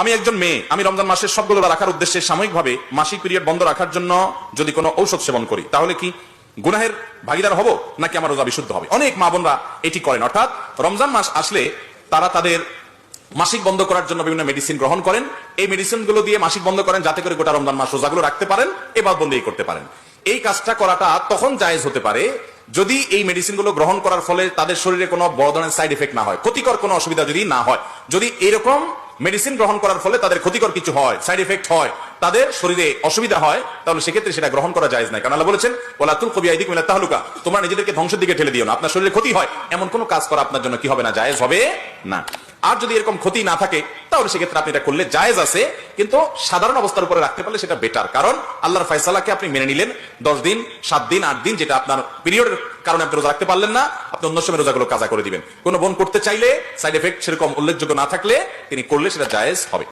আমি একজন মেয়ে, আমি রমজান মাসের সবগুলো রাখার উদ্দেশ্যে সাময়িকভাবে মাসিক পিরিয়ড বন্ধ রাখার জন্য যদি কোনো ঔষধ সেবন করি, তাহলে কি গুনাহের ভাগীদার হব নাকি আমার রোজা বিশুদ্ধ হবে? অনেক মা বোনরা এটি করেন, অর্থাৎ রমজান মাস আসলে তারা তাদের মাসিক বন্ধ করার জন্য বিভিন্ন মেডিসিন গ্রহণ করেন। এই মেডিসিন গুলো দিয়ে মাসিক বন্ধ করেন যাতে করে গোটা রমজান মাস রোজাগুলো রাখতে পারেন, এবার বন্ধই করতে পারেন। এই কাজটা করাটা তখন জায়েজ হতে পারে যদি এই মেডিসিন গুলো গ্রহণ করার ফলে তাদের শরীরে কোনো বড় ধরনের সাইড এফেক্ট না হয়, ক্ষতিকর কোনো অসুবিধা যদি না হয়। যদি এরকম মেডিসিন গ্রহণ করার ফলে তাদের ক্ষতিকর কিছু হয়, সাইড এফেক্ট হয়, তাদের শরীরে অসুবিধা হয়, তাহলে সেক্ষেত্রে সেটা গ্রহণ করা জায়েজ নাই। কারণ আল্লাহ বলেছেন ওয়ালা তুলকু বিআইদিকুম ইলা তাহলুকা, তোমরা নিজেদেরকে ধ্বংসের দিকে ঠেলে দিও না, আপনার শরীরে ক্ষতি হয় এমন কোনো কাজ করা আপনার জন্য কি হবে না, জায়েজ হবে না। আর যদি এরকম ক্ষতি না থাকে তাহলে সেক্ষেত্রে আপনি এটা করলে জায়েজ আছে, কিন্তু সাধারণ অবস্থার উপরে রাখতে পারলে সেটা বেটার। কারণ আল্লাহর ফয়সালাকে আপনি মেনে নিলেন, 10 দিন 7 দিন 8 দিন, যেটা আপনার পিরিয়ডের কারণে আপনি রোজা রাখতে পারলেন না, আপনি অন্য সময় রোজাগুলো কাজা করে দিবেন। কোনো বোন করতে চাইলে সাইড এফেক্ট সেরকম উল্লেখযোগ্য না থাকলে তিনি করলে সেটা জায়েজ হবে।